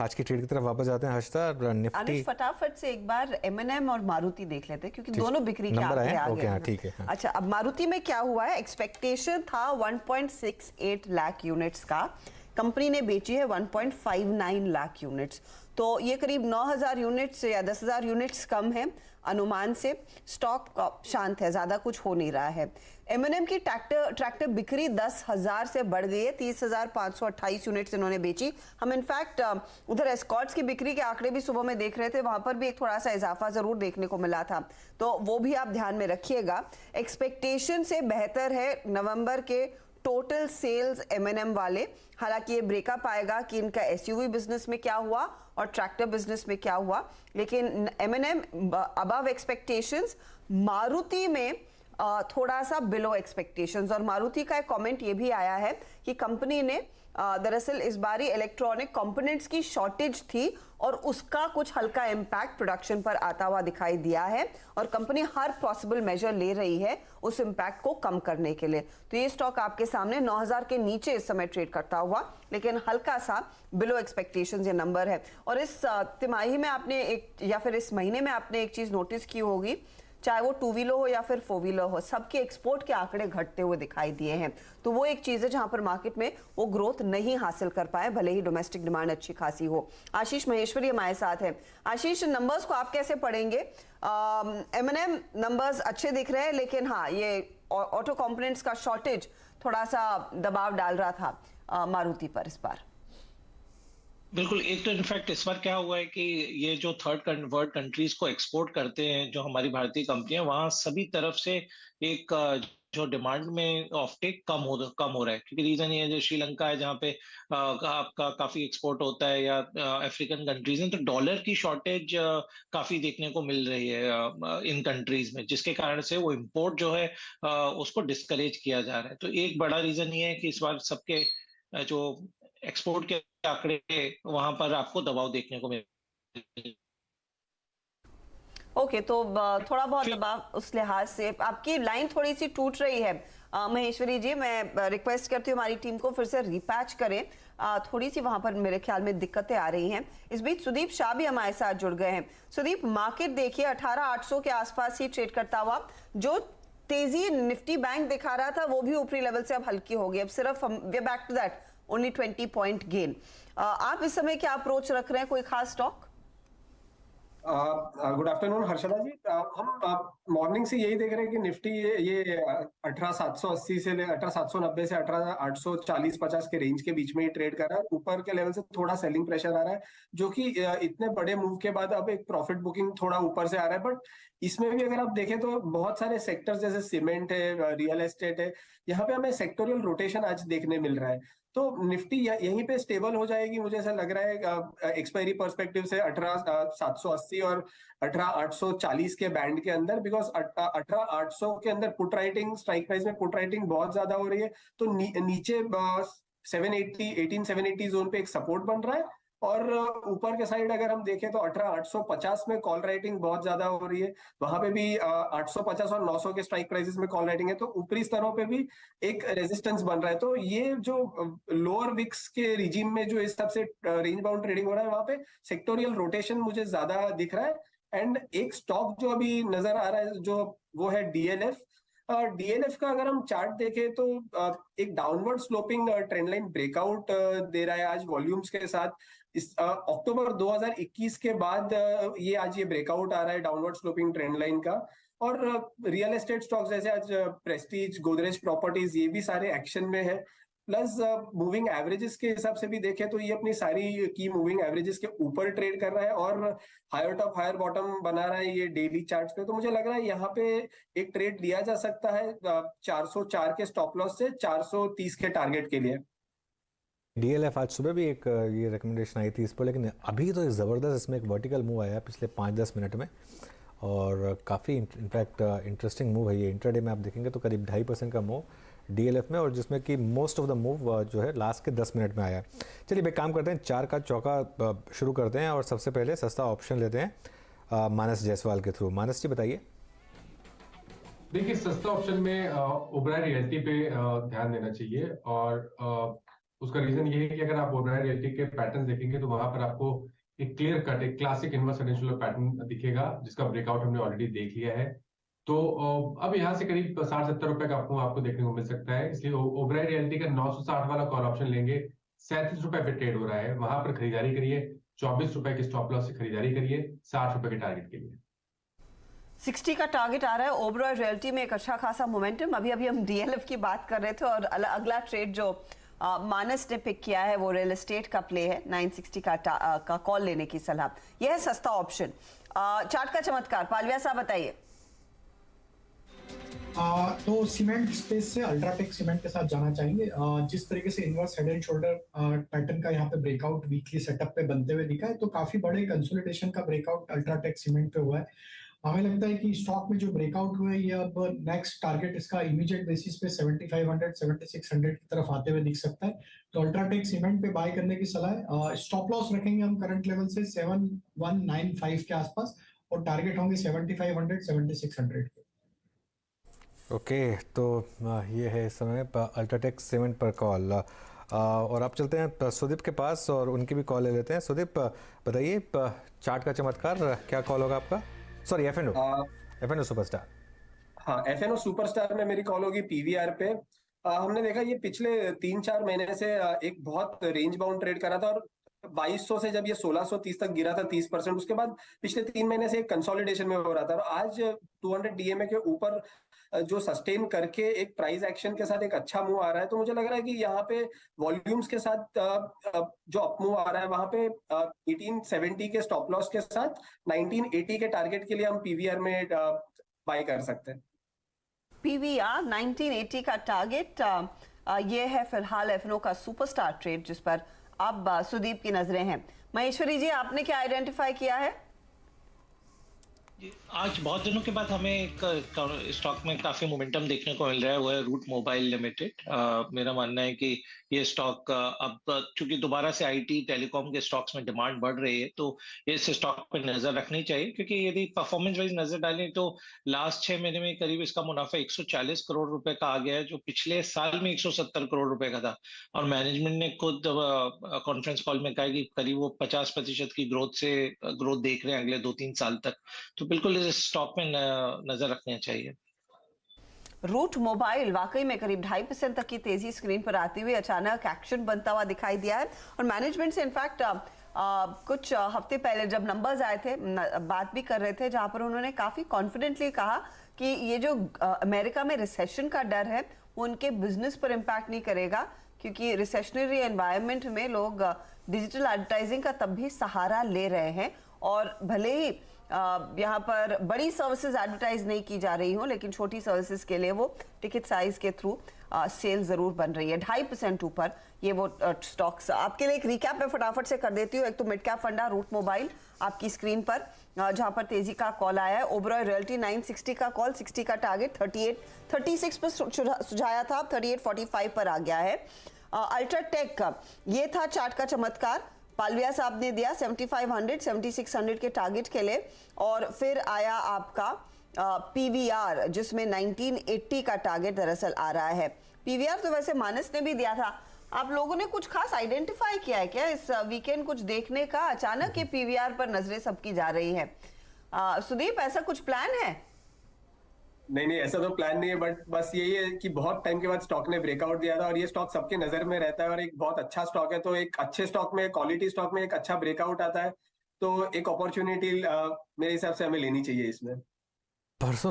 आज की ट्रेड की तरफ वापस आते हैं हर्षदा। निफ्टी अनुज फटाफट से एक बार एमएनएम और मारुति देख लेते हैं क्योंकि दोनों बिक्री के नंबर आंकड़े आ आए गए ओके हाँ हैं। ठीक है हाँ। अच्छा, अब मारुति में क्या हुआ है, एक्सपेक्टेशन था 1.68 लाख यूनिट्स का, कंपनी ने बेची है 1.59 लाख यूनिट्स, तो ये करीब 9,000 यूनिट्स या 10,000 यूनिट्स कम है अनुमान से। स्टॉक शांत है, ज्यादा कुछ हो नहीं रहा है। एमएनएम की ट्रैक्टर बिक्री 10,000 से बढ़ गई है, 30,528 यूनिट्स इन्होंने बेची। हम इनफैक्ट उधर एस्कॉर्ट्स की बिक्री के आंकड़े भी सुबह में देख रहे थे, वहां पर भी एक थोड़ा सा इजाफा जरूर देखने को मिला था, तो वो भी आप ध्यान में रखिएगा। एक्सपेक्टेशन से बेहतर है नवंबर के टोटल सेल्स एमएनएम वाले। हालांकि ये ब्रेकअप आएगा कि इनका एसयूवी बिजनेस में क्या हुआ और ट्रैक्टर बिजनेस में क्या हुआ, लेकिन एमएनएम अबव एक्सपेक्टेशंस, मारुति में थोड़ा सा बिलो एक्सपेक्टेशंस। और मारुति का एक कमेंट ये भी आया है कि कंपनी ने दरअसल इस बारी इलेक्ट्रॉनिक कंपोनेंट्स की शॉर्टेज थी और उसका कुछ हल्का इम्पैक्ट प्रोडक्शन पर आता हुआ दिखाई दिया है और कंपनी हर पॉसिबल मेजर ले रही है उस इम्पैक्ट को कम करने के लिए। तो ये स्टॉक आपके सामने 9,000 के नीचे इस समय ट्रेड करता हुआ, लेकिन हल्का सा बिलो एक्सपेक्टेशंस ये नंबर है। और इस तिमाही में आपने एक या फिर इस महीने में आपने एक चीज नोटिस की होगी, चाहे वो टू व्हीलर हो या फिर फोर व्हीलर हो, सबके एक्सपोर्ट के आंकड़े घटते हुए दिखाई दिए हैं। तो वो एक चीज है जहां पर मार्केट में वो ग्रोथ नहीं हासिल कर पाए, भले ही डोमेस्टिक डिमांड अच्छी खासी हो। आशीष महेश्वरी हमारे साथ है। आशीष, नंबर्स को आप कैसे पढ़ेंगे? एमएनएम नंबर्स अच्छे दिख रहे हैं, लेकिन हाँ, ये ऑटो कंपोनेंट्स का शॉर्टेज थोड़ा सा दबाव डाल रहा था मारुति पर इस बार। बिल्कुल। एक तो इनफैक्ट इस बार क्या हुआ है कि ये जो थर्ड वर्ल्ड कंट्रीज को एक्सपोर्ट करते हैं जो हमारी भारतीय कंपनियां, वहां सभी तरफ से एक जो डिमांड में ऑफटेक कम हो रहा है, क्योंकि रीजन ये है जो श्रीलंका है जहाँ पे आपका काफी एक्सपोर्ट होता है, या अफ्रीकन कंट्रीज हैं, तो डॉलर की शॉर्टेज काफी देखने को मिल रही है इन कंट्रीज में, जिसके कारण से वो इम्पोर्ट जो है उसको डिस्करेज किया जा रहा है। तो एक बड़ा रीजन ये है कि इस बार सबके जो एक्सपोर्ट के आंकड़े वहां पर आपको दबाव देखने को मिल। ओके, तो थोड़ा बहुत दबाव उस लिहाज से। आपकी लाइन थोड़ी सी टूट रही है महेश्वरी जी, मैं रिक्वेस्ट करती हूँ हमारी टीम को फिर से रिपैच करें, थोड़ी सी वहां पर मेरे ख्याल में दिक्कतें आ रही हैं। इस बीच सुदीप शाह भी हमारे साथ जुड़ गए हैं। सुदीप, मार्केट देखिए 18,800 के आसपास ही ट्रेड करता हुआ, जो तेजी निफ्टी बैंक दिखा रहा था वो भी ऊपरी लेवल से अब हल्की हो गई, अब सिर्फ we back to that only 20 point gain. आप इस समय क्या अप्रोच रख रहे हैं, कोई खास स्टॉक? गुड आफ्टरनून हर्षदा जी। हम मॉर्निंग से यही देख रहे हैं कि निफ्टी ये 18,780 से 18,790 से 18,840-50 के रेंज के बीच में ही ट्रेड कर रहा है। ऊपर के लेवल से थोड़ा सेलिंग प्रेशर आ रहा है, जो कि इतने बड़े मूव के बाद अब एक प्रॉफिट बुकिंग थोड़ा ऊपर से आ रहा है। बट इसमें भी अगर आप देखें तो बहुत सारे सेक्टर्स जैसे सीमेंट है, रियल एस्टेट है, यहाँ पे हमें सेक्टोरियल रोटेशन आज देखने मिल रहा है। तो निफ्टी यहीं पे स्टेबल हो जाएगी, मुझे ऐसा लग रहा है एक्सपायरी पर्सपेक्टिव से 18,780 और 18,840 के बैंड के अंदर, बिकॉज 18,800 के अंदर पुट राइटिंग, स्ट्राइक प्राइस में पुट राइटिंग बहुत ज्यादा हो रही है, तो नीचे 780 जोन पे एक सपोर्ट बन रहा है। और ऊपर के साइड अगर हम देखें तो 18,850 में कॉल राइटिंग बहुत ज्यादा हो रही है, वहां पे भी 850 और 900 के स्ट्राइक प्राइसेस में कॉल राइटिंग है, तो ऊपरी स्तरों पे भी एक रेजिस्टेंस बन रहा है। तो ये जो लोअर विक्स के रिजीम में जो इस तरह से रेंज बाउंड ट्रेडिंग हो रहा है, वहां पे सेक्टोरियल रोटेशन मुझे ज्यादा दिख रहा है। एंड एक स्टॉक जो अभी नजर आ रहा है जो वो है डीएलएफ। डीएलएफ का अगर हम चार्ट देखें तो एक downward sloping trend line breakout दे रहा है आज वॉल्यूम्स के साथ। इस अक्टूबर 2021 के बाद ये ब्रेकआउट आ रहा है डाउनवर्ड स्लोपिंग ट्रेंड लाइन का। और रियल एस्टेट स्टॉक्स जैसे आज प्रेस्टीज, गोदरेज प्रॉपर्टीज, ये भी सारे एक्शन में है। प्लस मूविंग एवरेजेस के हिसाब से भी देखें तो ये अपनी सारी की मूविंग एवरेजेस के ऊपर ट्रेड कर रहा है और हायर टॉप हायर बॉटम बना रहा है ये डेली चार्ट्स पे। तो मुझे लग रहा है यहाँ पे एक ट्रेड लिया जा सकता है 404 के स्टॉप लॉस से 430 के टारगेट के लिए। डीएलएफ आज सुबह भी एक ये रिकमेंडेशन आई थी इस पर, लेकिन अभी तो ज़बरदस्त इसमें एक वर्टिकल मूव आया है पिछले 5-10 मिनट में, और काफ़ी इनफैक्ट इंटरेस्टिंग मूव है ये। इंट्राडे में आप देखेंगे तो करीब 2.5% का मूव डीएलएफ में, और जिसमें कि मोस्ट ऑफ द मूव जो है लास्ट के 10 मिनट में आया। चलिए एक काम करते हैं, 4 का चौका शुरू करते हैं, और सबसे पहले सस्ता ऑप्शन लेते हैं मानस जायसवाल के थ्रू। मानस जी बताइए। देखिए, सस्ता ऑप्शन में ओबराय रियल्टी पे ध्यान देना चाहिए, और उसका रीजन ये है कि अगर आप ओबराय रियल्टी के पैटर्न देखेंगे तो वहां पर आपको एक क्लियर कट, एक क्लासिक इनवर्स टेंडेंशियल पैटर्न दिखेगा, जिसका ब्रेकआउट हमने ऑलरेडी देख लिया है। तो अब यहाँ से करीब 60-70 रुपए का आपको देखने को मिल सकता है, इसलिए ओबराय रियल्टी का 960 वाला कॉल ऑप्शन लेंगे। 37 रुपए पे ट्रेड हो रहा है, वहां पर खरीदारी करिए। 24 रुपए के स्टॉप लॉस से खरीदारी करिए 60 रुपए के टारगेट के लिए। 60 का टारगेट आ रहा है। ओबराय रियल्टी में एक अच्छा खासा मोमेंटम। अभी हम डीएलएफ की बात कर रहे थे और अगला ट्रेड जो मानस ने पिक किया है वो रियल एस्टेट का प्ले है। 960 का कॉल लेने की सलाह। यह है सस्ता ऑप्शन। चार्ट का चमत्कार पालविया साहब बताइए। तो सीमेंट स्पेस से अल्ट्राटेक सीमेंट के साथ जाना चाहेंगे। जिस तरीके से inverse head and shoulder pattern का यहाँ पे ब्रेकआउट वीकली सेटअप पे बनते हुए दिखा है, तो काफी बड़े कंसोलिडेशन का ब्रेकआउट अल्ट्राटेक सीमेंट पे हुआ है। हमें लगता है कि स्टॉक में जो ब्रेकआउट हुआ है ये अब नेक्स्ट टारगेट इसका इमीडिएट बेसिस पे 7500 7600 की तरफ आते हुए दिख सकता है। तो अल्ट्राटेक सीमेंट पे बाय करने की सलाह है। स्टॉप लॉस रखेंगे हम करंट लेवल से 7195 के आसपास और टारगेट होंगे 7500 7600 के। ओके, तो ये है इस समय अल्ट्राटेक सीमेंट पर कॉल। और आप चलते हैं सुदीप के पास और उनकी भी कॉल ले लेते हैं। सुदीप बताइए, चार्ट का चमत्कार क्या कॉल होगा आपका? Sorry, FNO superstar. हाँ, एफएनओ सुपरस्टार में मेरी कॉल होगी पीवीआर पे। हमने देखा ये पिछले 3-4 महीने से एक बहुत रेंज बाउंड ट्रेड करा था और 2200 से जब ये 1630 तक गिरा था 30%, उसके बाद पिछले 3 महीने से एक कंसोलिडेशन में हो रहा था और आज 200 डीएमए के ऊपर जो सस्टेन करके एक प्राइस एक्शन के साथ एक अच्छा मूव आ रहा है। तो मुझे लग रहा है कि यहाँ पे वॉल्यूम्स के साथ जो अप मूव आ रहा है वहां पे 1870 के स्टॉप लॉस के साथ 1980 के टारगेट के लिए हम पीवीआर में बाय कर सकते हैं। पीवीआर 1980 का टारगेट ये है फिलहाल एफएनओ का सुपरस्टार ट्रेड जिस पर अब सुदीप की नजरें हैं। महेश्वरी जी, आपने क्या आइडेंटिफाई किया है? आज बहुत दिनों के बाद हमें एक स्टॉक में काफी मोमेंटम देखने को मिल रहा है, वो है रूट मोबाइल लिमिटेड। मेरा मानना है कि ये स्टॉक अब चूंकि दोबारा से आईटी टेलीकॉम के स्टॉक्स में डिमांड बढ़ रही है तो इस स्टॉक पर नजर रखनी चाहिए, क्योंकि यदि परफॉर्मेंस वाइज नजर डालें तो लास्ट 6 महीने में करीब इसका मुनाफा 140 करोड़ रुपए का आ गया है, जो पिछले साल में 170 करोड़ रुपए का था। और मैनेजमेंट ने खुद कॉन्फ्रेंस कॉल में कहा कि करीब वो 50% की ग्रोथ देख रहे हैं अगले 2-3 साल तक। तो बिल्कुल इस स्टॉक में नजर रखनी चाहिए। रूट मोबाइल वाकई में करीब 2.5% तक की तेजी स्क्रीन पर आती हुई अचानक एक्शन बनता हुआ दिखाई दिया है और मैनेजमेंट से इनफैक्ट कुछ हफ्ते पहले जब नंबर्स आए थे बात भी कर रहे थे, जहां पर उन्होंने काफी कॉन्फिडेंटली कहा कि ये जो अमेरिका में रिसेशन का डर है वो उनके बिजनेस पर इम्पैक्ट नहीं करेगा, क्योंकि रिसेशनरी एनवायरनमेंट में लोग डिजिटल एडवर्टाइजिंग का तब भी सहारा ले रहे हैं और भले ही यहाँ पर बड़ी सर्विसेज एडवर्टाइज नहीं की जा रही हो, लेकिन छोटी सर्विसेज के लिए वो टिकट साइज के थ्रू सेल जरूर बन रही है। 2.5% ऊपर ये वो स्टॉक्स। आपके लिए एक रिकैप में फटाफट से कर देती हूँ। एक तो मिड कैप फंडा रूट मोबाइल आपकी स्क्रीन पर, जहां पर तेजी का कॉल आया है। ओबराय रियल्टी 960 का कॉल, 60 का टारगेट 36 पर सुझाया था, 38.45 पर आ गया है। अल्ट्राटेक का ये था चार्ट का चमत्कार, पालविया साहब ने दिया 7500 7600 के टारगेट के लिए। और फिर आया आपका पीवीआर जिसमें 1980 का टारगेट दरअसल आ रहा है। पीवीआर तो वैसे मानस ने भी दिया था। आप लोगों ने कुछ खास आइडेंटिफाई किया है क्या इस वीकेंड कुछ देखने का? अचानक ये पीवीआर पर नजरें सबकी जा रही है। सुदीप, ऐसा कुछ प्लान है? नहीं, ऐसा तो प्लान नहीं है, बट बस यही है कि बहुत टाइम के बाद स्टॉक ने ब्रेकआउट दिया था और ये स्टॉक सबके नजर में रहता है और एक बहुत अच्छा स्टॉक है। तो एक अच्छे स्टॉक में, क्वालिटी स्टॉक में एक अच्छा ब्रेकआउट आता है तो एक अपॉर्चुनिटी मेरे हिसाब से हमें लेनी चाहिए इसमें। परसों